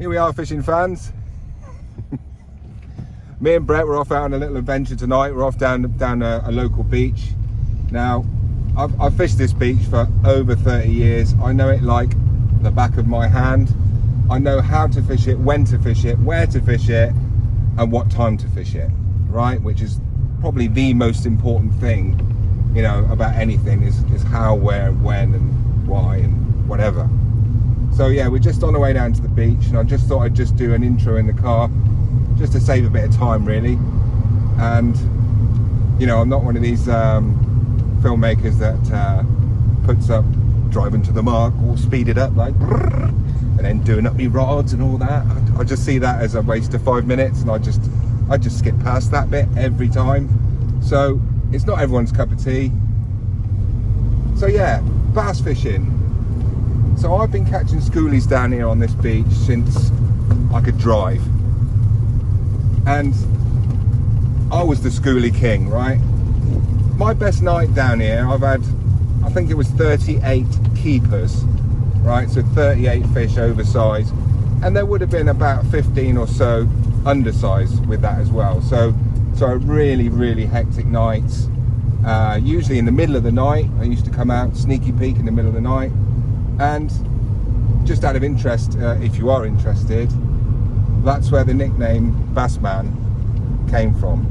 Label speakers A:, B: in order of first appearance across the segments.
A: Here we are, fishing fans. Me and Brett were off out on a little adventure tonight. We're off down a local beach. Now, I've fished this beach for over 30 years. I know it like the back of my hand. I know how to fish it, when to fish it, where to fish it, and what time to fish it, right? Which is probably the most important thing, you know, about anything is how, where, when, and why, and whatever. So yeah, we're just on the way down to the beach, and I just thought I'd just do an intro in the car, just to save a bit of time, really. And you know, I'm not one of these filmmakers that puts up driving to the mark or speed it up like, and then doing up me rods and all that. I just see that as a waste of 5 minutes, and I just skip past that bit every time. So it's not everyone's cup of tea. So yeah, bass fishing. So I've been catching schoolies down here on this beach since I could drive. And I was the schoolie king, right? My best night down here, I've had, I think it was 38 keepers, right? So 38 fish oversized. And there would have been about 15 or so undersized with that as well. So really, really hectic nights. Usually in the middle of the night, I used to come out, sneaky peek in the middle of the night. And just out of interest, if you are interested, that's where the nickname Bassman came from.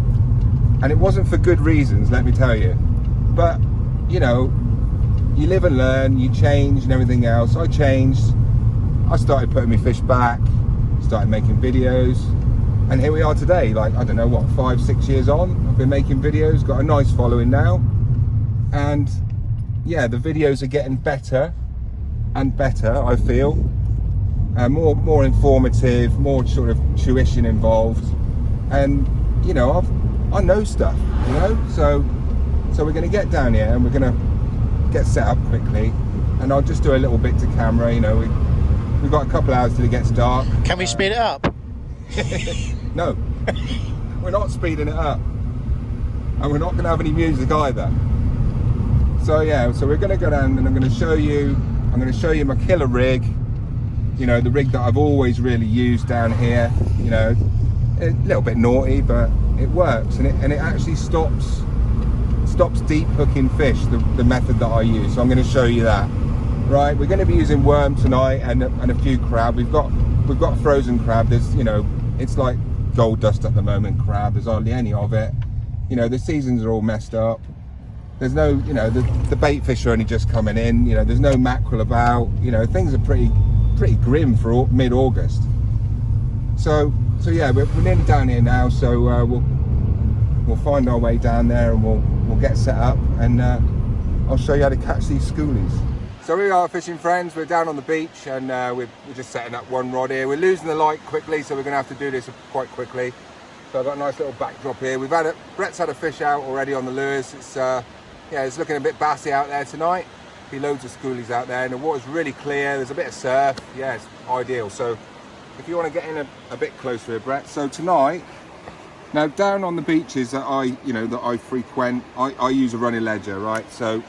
A: And it wasn't for good reasons, let me tell you. But, you know, you live and learn, you change and everything else. I changed. I started putting my fish back, started making videos. And here we are today, like, I don't know, what, 5-6 years on? I've been making videos, got a nice following now. And yeah, the videos are getting better and better, I feel. More informative, more sort of tuition involved. And, you know, I know stuff, you know? So we're gonna get down here and we're gonna get set up quickly. And I'll just do a little bit to camera, you know. We've got a couple hours till it gets dark.
B: Can we speed it up?
A: No, we're not speeding it up, and we're not going to have any music either. So yeah, so we're going to go down, and I'm going to show you my killer rig. You know, the rig that I've always really used down here. You know, a little bit naughty, but it works, and it actually stops deep hooking fish. The method that I use. So I'm going to show you that. Right, we're going to be using worm tonight and a few crab. We've got frozen crab. There's, you know, it's like gold dust at the moment, crab. There's hardly any of it. You know, the seasons are all messed up. There's no, you know, the bait fish are only just coming in. You know, there's no mackerel about. You know, things are pretty grim for mid-August. So yeah, we're nearly down here now. So we'll find our way down there, and we'll get set up, and I'll show you how to catch these schoolies. So we are, fishing friends. We're down on the beach, and we're just setting up one rod here. We're losing the light quickly, so we're going to have to do this quite quickly. So I've got a nice little backdrop here. Brett's had a fish out already on the lures. It's yeah, it's looking a bit bassy out there tonight. Be loads of schoolies out there, and the water's really clear. There's a bit of surf. Yeah, it's ideal. So if you want to get in a bit closer here, Brett. So tonight, now down on the beaches that I frequent, I use a running ledger, right? So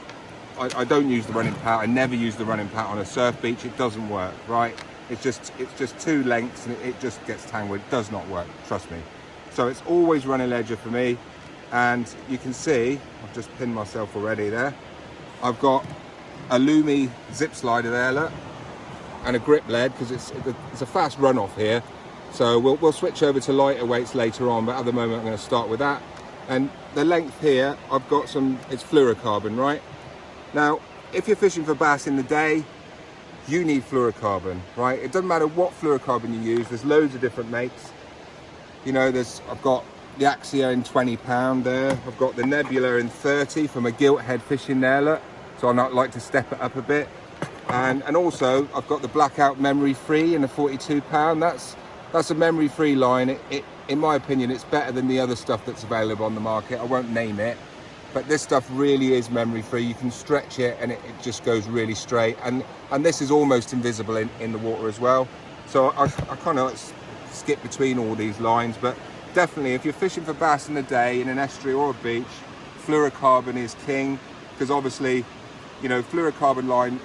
A: I don't use the running pat. I never use the running pat on a surf beach. It doesn't work, right? It's just two lengths, and it just gets tangled. It does not work, trust me. So it's always running ledger for me. And you can see, I've just pinned myself already there. I've got a Lumi zip slider there, look, and a grip lead, because it's a fast run off here. So we'll switch over to lighter weights later on, but at the moment I'm going to start with that. And the length here, I've got it's fluorocarbon, right? Now, if you're fishing for bass in the day, you need fluorocarbon, right? It doesn't matter what fluorocarbon you use. There's loads of different makes. You know, I've got the Axia in 20 pound there. I've got the Nebula in 30 from a gilt head fishing there, look. So I like to step it up a bit. And also, I've got the Blackout memory free in a 42 pound. That's a memory free line. In my opinion, it's better than the other stuff that's available on the market. I won't name it. But this stuff really is memory free. You can stretch it, and it just goes really straight. And this is almost invisible in the water as well. So I kind of skip between all these lines. But definitely, if you're fishing for bass in the day in an estuary or a beach, fluorocarbon is king. Because obviously, you know, fluorocarbon line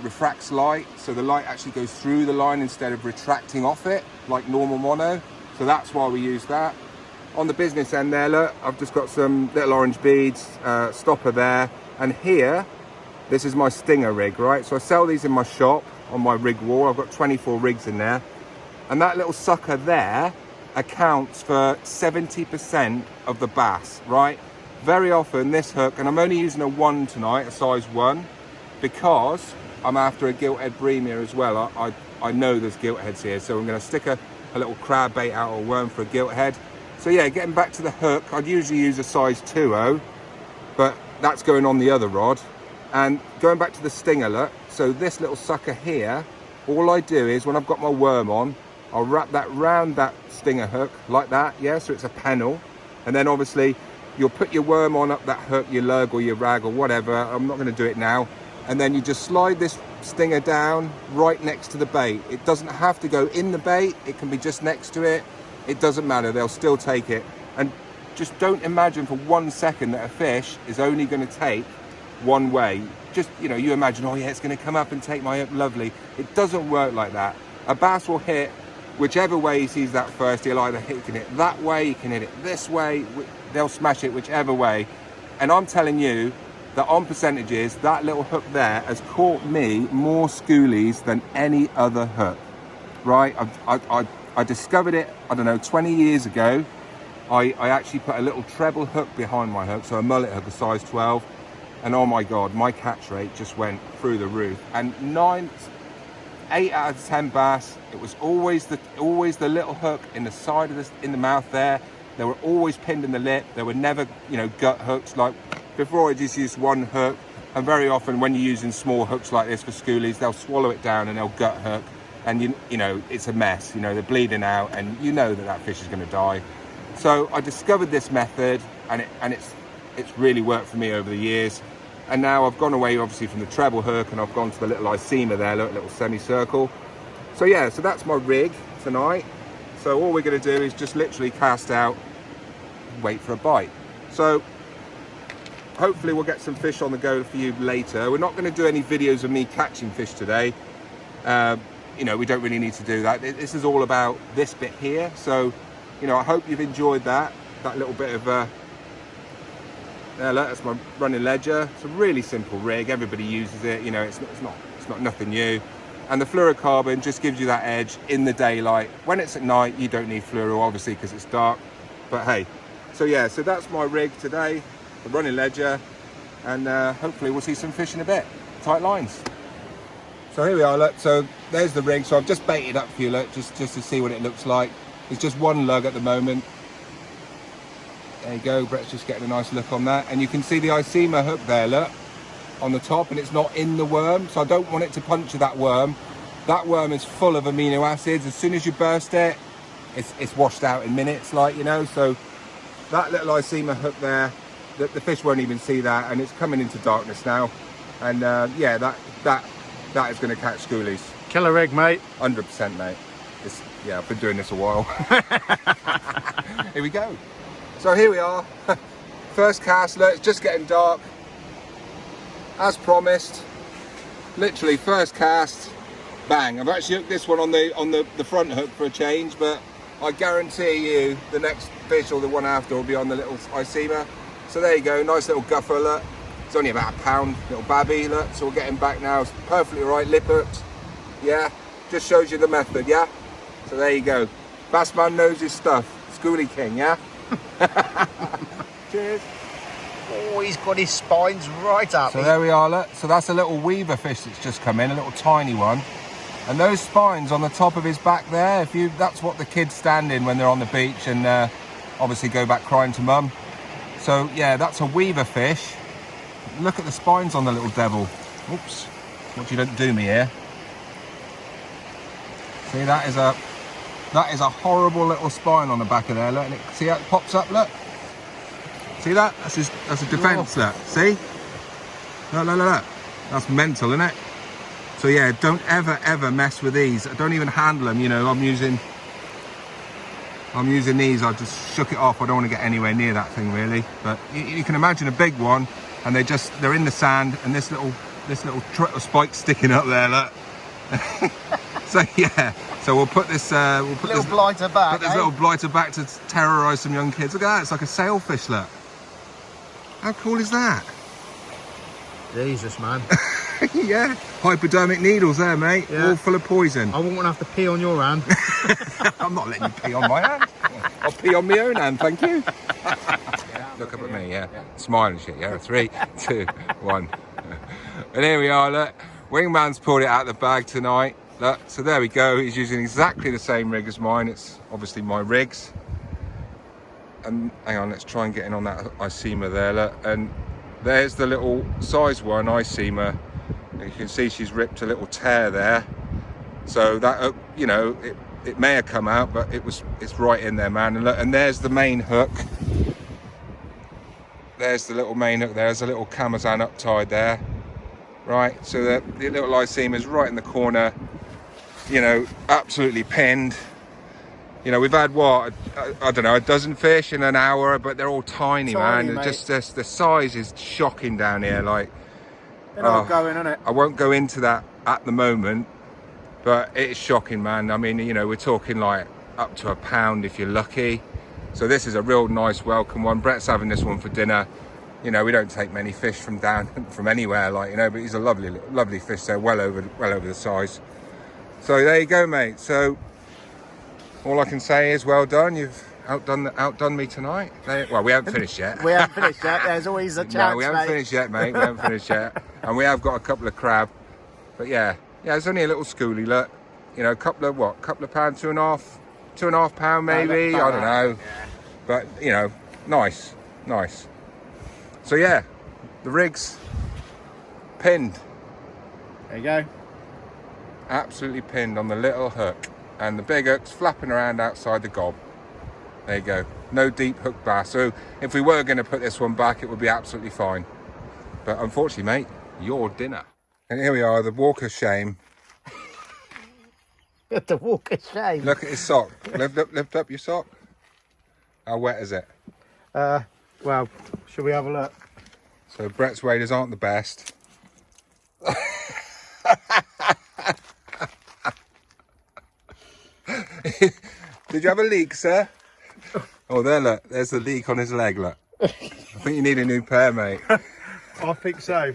A: refracts light, so the light actually goes through the line instead of retracting off it like normal mono. So that's why we use that. On the business end there, look, I've just got some little orange beads, stopper there, and here, this is my Stinger rig, right? So I sell these in my shop on my rig wall. I've got 24 rigs in there, and that little sucker there accounts for 70% of the bass, right? Very often this hook, and I'm only using a 1 tonight, a size 1, because I'm after a gilthead bream here as well. I know there's giltheads here, so I'm going to stick a little crab bait out or worm for a gilthead. So yeah, getting back to the hook, I'd usually use a size 2.0, but that's going on the other rod. And going back to the Stinger, look, so this little sucker here, all I do is when I've got my worm on, I'll wrap that round that Stinger hook like that, yeah, so it's a panel. And then obviously you'll put your worm on up that hook, your lug or your rag or whatever. I'm not going to do it now. And then you just slide this Stinger down right next to the bait. It doesn't have to go in the bait, it can be just next to it. It doesn't matter, they'll still take it. And just don't imagine for 1 second that a fish is only going to take one way. Just, you know, you imagine, oh yeah, it's going to come up and take my hook, lovely. It doesn't work like that. A bass will hit whichever way he sees that first. He'll either hit it that way, he can hit it this way, they'll smash it whichever way. And I'm telling you that on percentages, that little hook there has caught me more schoolies than any other hook, right? I discovered it, I don't know, 20 years ago. I actually put a little treble hook behind my hook, so a mullet hook, a size 12, and oh my God, my catch rate just went through the roof. And 8 out of 10 bass, it was always the little hook in the side of in the mouth there. They were always pinned in the lip. They were never, you know, gut hooks. Like before, I just used one hook, and very often when you're using small hooks like this for schoolies, they'll swallow it down and they'll gut hook. And you know, it's a mess, you know, they're bleeding out and you know that fish is going to die. So I discovered this method, and it's really worked for me over the years. And now I've gone away obviously from the treble hook and I've gone to the little Icema there, look, little semicircle. So yeah, so that's my rig tonight. So all we're going to do is just literally cast out, wait for a bite. So hopefully we'll get some fish on the go for you later. We're not going to do any videos of me catching fish today. You know, we don't really need to do that. This is all about this bit here. So, you know, I hope you've enjoyed that little bit of there, look, that's my running ledger. It's a really simple rig. Everybody uses it. You know, it's not nothing new. And the fluorocarbon just gives you that edge in the daylight. When it's at night, you don't need fluoro, obviously, because it's dark. But hey, so yeah, so that's my rig today, the running ledger, and hopefully we'll see some fish in a bit. Tight lines. So here we are, look, so there's the rig. So I've just baited up for you, look, just to see what it looks like. It's just one lug at the moment. There you go, Brett's just getting a nice look on that. And you can see the Icema hook there, look, on the top, and it's not in the worm. So I don't want it to puncture that worm. That worm is full of amino acids. As soon as you burst it, it's washed out in minutes, like, you know. So that little Icema hook there, the fish won't even see that, and it's coming into darkness now. And yeah, that is going to catch schoolies.
B: Killer rig, mate.
A: 100%, mate. Yeah, I've been doing this a while. Here we go. So here we are. First cast, look, it's just getting dark. As promised, literally first cast, bang. I've actually hooked this one on the front hook for a change, but I guarantee you the next fish or the one after will be on the little Icema. So there you go, nice little guffer, look. It's only about a pound, little babby, look. So we'll get him back now. It's perfectly right, lip hooked. Yeah, just shows you the method, yeah? So there you go. Bassman knows his stuff. Schoolie King, yeah? Cheers.
B: Oh, he's got his spines right up.
A: So there we are, look. So that's a little weaver fish that's just come in, a little tiny one. And those spines on the top of his back there, that's what the kids stand in when they're on the beach and obviously go back crying to mum. So yeah, that's a weaver fish. Look at the spines on the little devil. Oops, what you don't do me here. See, that is a horrible little spine on the back of there. Look, see how it pops up, look. See that? That's a defence, look. See? Look. That's mental, isn't it? So yeah, don't ever mess with these. Don't even handle them, you know. I'm using these. I just shook it off. I don't want to get anywhere near that thing really. But you can imagine a big one, and they're in the sand, and this little spike sticking up there, look. So yeah, so we'll put this
B: Little blighter back.
A: put this little blighter back to terrorise some young kids. Look at that, it's like a sailfish, look. How cool is that?
B: Jesus, man.
A: Yeah, hypodermic needles there, mate.
B: Yeah.
A: All full of poison.
B: I wouldn't want to have to pee on your hand.
A: I'm not letting you pee on my hand. I'll pee on my own hand, thank you. Look up at me, yeah. Smile and shit, yeah. 3, 2, 1. And here we are, look. Wingman's pulled it out of the bag tonight. Look, so there we go. He's using exactly the same rig as mine. It's obviously my rigs. And hang on, let's try and get in on that Icema there, look. And there's the little size one, Icema. You can see she's ripped a little tear there. So that, you know, it may have come out, but it's right in there, man. And look, and there's the main hook. There's the little main hook. There's a little Camazan uptied there. Right, so the little Icema is right in the corner. You know, absolutely pinned. You know, we've had what, I don't know, a dozen fish in an hour, but they're all tiny, man.
B: Mate.
A: Just the size is shocking down here. Like,
B: They're not going, isn't it?
A: I won't go into that at the moment, but it's shocking, man. I mean, you know, we're talking like up to £1 if you're lucky. So this is a real nice welcome one. Brett's having this one for dinner. You know, we don't take many fish from anywhere, like, you know, but he's a lovely fish there, well over the size. So there you go, mate. So all I can say is well done. You've outdone me tonight. Well, we haven't finished yet.
B: We haven't finished yet. There's always a chance,
A: No, we haven't
B: mate.
A: finished yet, mate. We haven't finished yet. And we have got a couple of crab. But yeah, it's only a little schoolie, look. You know, couple of pounds, two and a half pound maybe. I don't know.
B: Yeah.
A: But, you know, nice. So yeah, the rig's pinned.
B: There you go.
A: Absolutely pinned on the little hook. And the big hook's flapping around outside the gob. There you go. No deep hook bass. So if we were going to put this one back, it would be absolutely fine. But unfortunately, mate, your dinner. And here we are, the walk of shame.
B: The walk of shame.
A: Look at his sock. Lift up your sock. How wet is it?
B: Well, should we have a look?
A: So Brett's waders aren't the best. Did you have a leak, sir? Oh, there, look. There's the leak on his leg, look. I think you need a new pair, mate.
B: I think so.